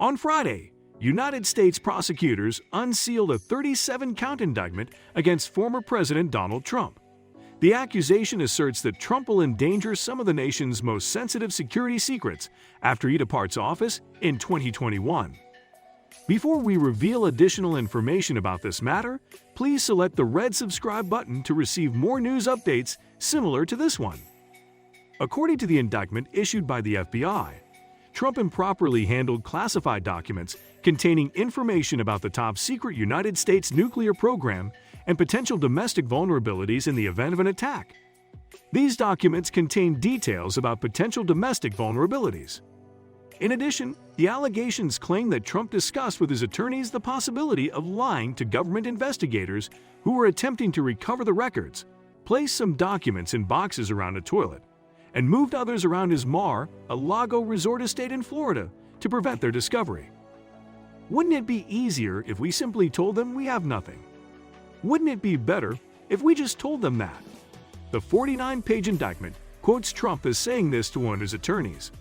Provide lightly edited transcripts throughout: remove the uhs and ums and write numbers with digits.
On Friday, United States prosecutors unsealed a 37-count indictment against former President Donald Trump. The accusation asserts that Trump will endanger some of the nation's most sensitive security secrets after he departs office in 2021. Before we reveal additional information about this matter, please select the red subscribe button to receive more news updates similar to this one. According to the indictment issued by the FBI, Trump improperly handled classified documents containing information about the top-secret United States nuclear program and potential domestic vulnerabilities in the event of an attack. These documents contain details about potential domestic vulnerabilities. In addition, the allegations claim that Trump discussed with his attorneys the possibility of lying to government investigators who were attempting to recover the records, placed some documents in boxes around a toilet, and moved others around his Mar-a-Lago resort estate in Florida to prevent their discovery. Wouldn't it be easier if we simply told them we have nothing? Wouldn't it be better if we just told them that? The 49-page indictment quotes Trump as saying this to one of his attorneys.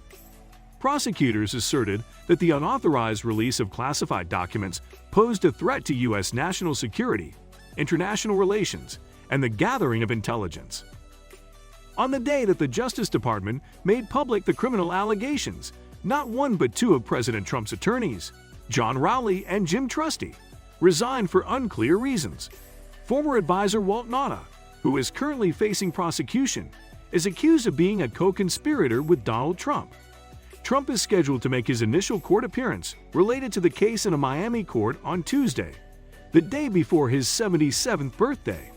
Prosecutors asserted that the unauthorized release of classified documents posed a threat to U.S. national security, international relations, and the gathering of intelligence. On the day that the Justice Department made public the criminal allegations, not one but two of President Trump's attorneys, John Rowley and Jim Trusty, resigned for unclear reasons. Former advisor Walt Nauta, who is currently facing prosecution, is accused of being a co-conspirator with Donald Trump. Trump is scheduled to make his initial court appearance related to the case in a Miami court on Tuesday, the day before his 77th birthday.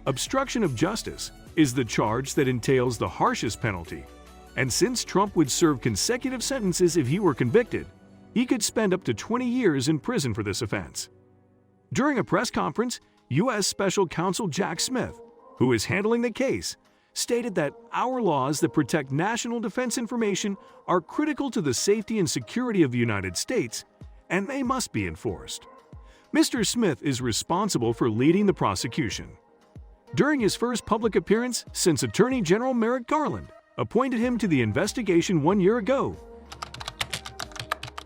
Obstruction of justice is the charge that entails the harshest penalty, and since Trump would serve consecutive sentences if he were convicted, he could spend up to 20 years in prison for this offense. During a press conference, U.S. Special Counsel Jack Smith, who is handling the case, stated that our laws that protect national defense information are critical to the safety and security of the United States, and they must be enforced. Mr. Smith is responsible for leading the prosecution. During his first public appearance since Attorney General Merrick Garland appointed him to the investigation 1 year ago,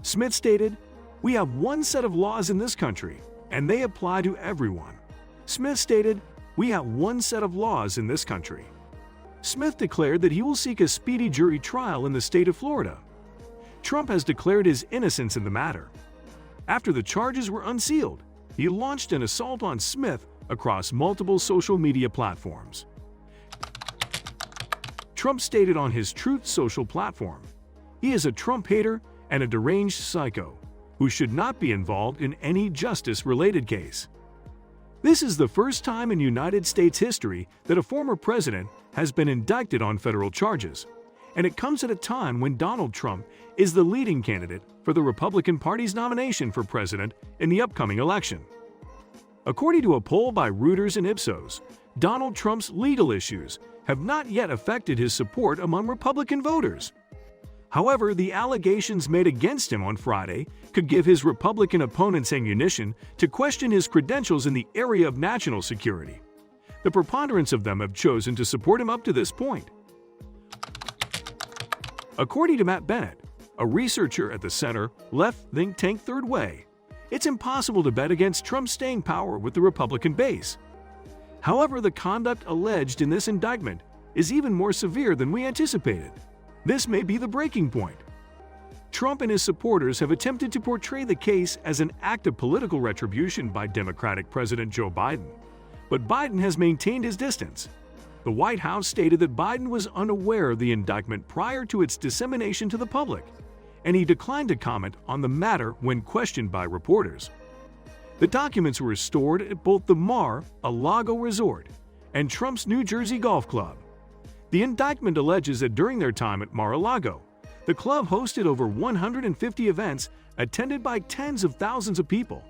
Smith stated, "We have one set of laws in this country, and they apply to everyone." Smith stated, "We have one set of laws in this country." Smith declared that he will seek a speedy jury trial in the state of Florida. Trump has declared his innocence in the matter. After the charges were unsealed, he launched an assault on Smith across multiple social media platforms. Trump stated on his Truth Social platform, "He is a Trump hater and a deranged psycho who should not be involved in any justice-related case." This is the first time in United States history that a former president has been indicted on federal charges, and it comes at a time when Donald Trump is the leading candidate for the Republican Party's nomination for president in the upcoming election. According to a poll by Reuters and Ipsos, Donald Trump's legal issues have not yet affected his support among Republican voters. However, the allegations made against him on Friday could give his Republican opponents ammunition to question his credentials in the area of national security. The preponderance of them have chosen to support him up to this point. According to Matt Bennett, a researcher at the center-left think tank Third Way, it's impossible to bet against Trump's staying power with the Republican base. However, the conduct alleged in this indictment is even more severe than we anticipated. This may be the breaking point. Trump and his supporters have attempted to portray the case as an act of political retribution by Democratic President Joe Biden, but Biden has maintained his distance. The White House stated that Biden was unaware of the indictment prior to its dissemination to the public, and he declined to comment on the matter when questioned by reporters. The documents were stored at both the Mar-a-Lago resort and Trump's New Jersey golf club. The indictment alleges that during their time at Mar-a-Lago, the club hosted over 150 events attended by tens of thousands of people.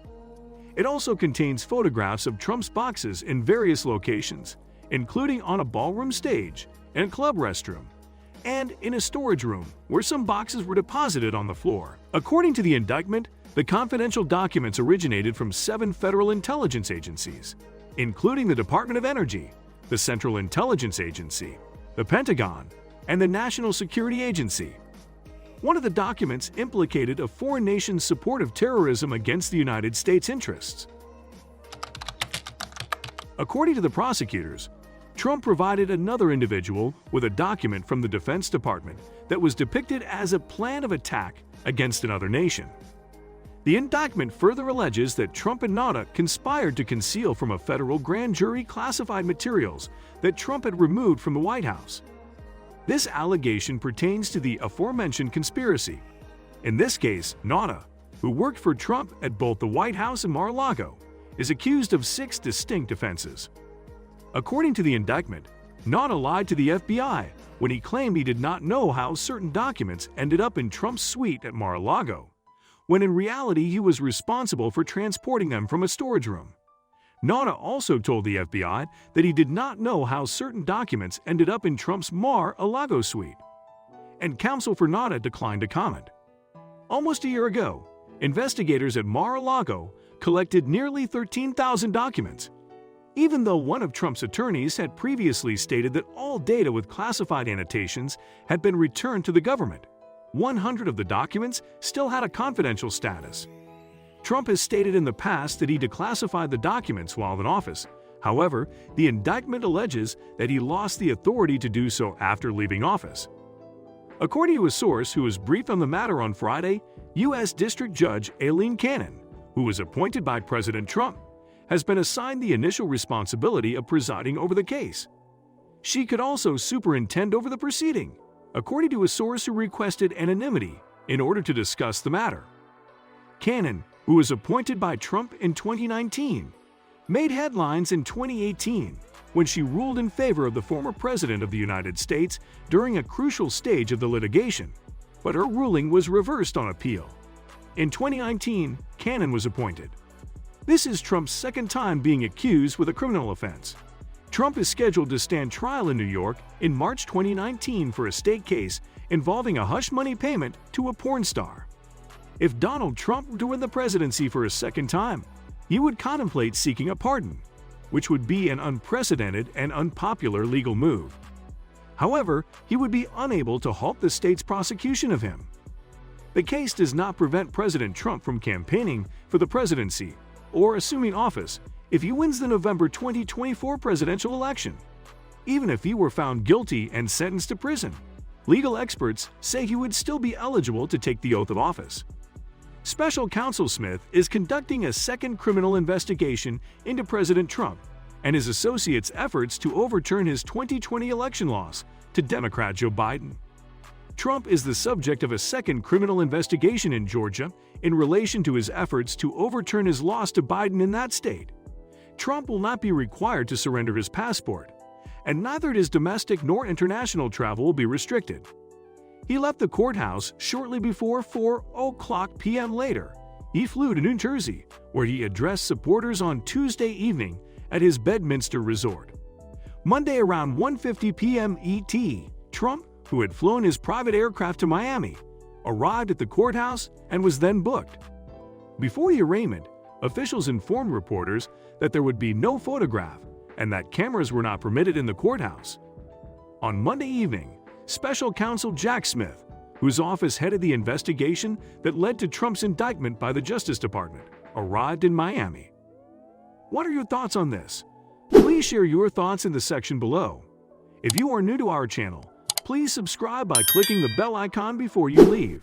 It also contains photographs of Trump's boxes in various locations, including on a ballroom stage, in a club restroom, and in a storage room where some boxes were deposited on the floor. According to the indictment, the confidential documents originated from 7 federal intelligence agencies, including the Department of Energy, the Central Intelligence Agency, the Pentagon, and the National Security Agency. One of the documents implicated a foreign nation's support of terrorism against the United States interests. According to the prosecutors, Trump provided another individual with a document from the Defense Department that was depicted as a plan of attack against another nation. The indictment further alleges that Trump and Nauta conspired to conceal from a federal grand jury classified materials that Trump had removed from the White House. This allegation pertains to the aforementioned conspiracy. In this case, Nauta, who worked for Trump at both the White House and Mar-a-Lago, is accused of 6 distinct offenses. According to the indictment, Nauta lied to the FBI when he claimed he did not know how certain documents ended up in Trump's suite at Mar-a-Lago, when in reality he was responsible for transporting them from a storage room. Nauta also told the FBI that he did not know how certain documents ended up in Trump's Mar-a-Lago suite, and counsel for Nauta declined to comment. Almost a year ago, investigators at Mar-a-Lago collected nearly 13,000 documents, even though one of Trump's attorneys had previously stated that all data with classified annotations had been returned to the government. 100 of the documents still had a confidential status. Trump has stated in the past that he declassified the documents while in office. However, the indictment alleges that he lost the authority to do so after leaving office. According to a source who was briefed on the matter on Friday, U.S. District Judge Aileen Cannon, who was appointed by President Trump, has been assigned the initial responsibility of presiding over the case. She could also superintend over the proceeding, according to a source who requested anonymity in order to discuss the matter. Cannon, who was appointed by Trump in 2019, made headlines in 2018 when she ruled in favor of the former president of the United States during a crucial stage of the litigation, but her ruling was reversed on appeal. In 2019, Cannon was appointed. This is Trump's second time being accused with a criminal offense. Trump is scheduled to stand trial in New York in March 2019 for a state case involving a hush money payment to a porn star. If Donald Trump were to win the presidency for a second time, he would contemplate seeking a pardon, which would be an unprecedented and unpopular legal move. However, he would be unable to halt the state's prosecution of him. The case does not prevent President Trump from campaigning for the presidency or assuming office if he wins the November 2024 presidential election. Even if he were found guilty and sentenced to prison, legal experts say he would still be eligible to take the oath of office. Special Counsel Smith is conducting a second criminal investigation into President Trump and his associates' efforts to overturn his 2020 election loss to Democrat Joe Biden. Trump is the subject of a second criminal investigation in Georgia in relation to his efforts to overturn his loss to Biden in that state. Trump will not be required to surrender his passport, and neither his domestic nor international travel will be restricted. He left the courthouse shortly before 4:00 p.m. Later, he flew to New Jersey, where he addressed supporters on Tuesday evening at his Bedminster resort. Monday around 1:50 p.m. ET, Trump, who had flown his private aircraft to Miami, arrived at the courthouse and was then booked. Before the arraignment, officials informed reporters that there would be no photograph and that cameras were not permitted in the courthouse. On Monday evening, Special Counsel Jack Smith, whose office headed the investigation that led to Trump's indictment by the Justice Department, arrived in Miami. What are your thoughts on this? Please share your thoughts in the section below. If you are new to our channel, please subscribe by clicking the bell icon before you leave.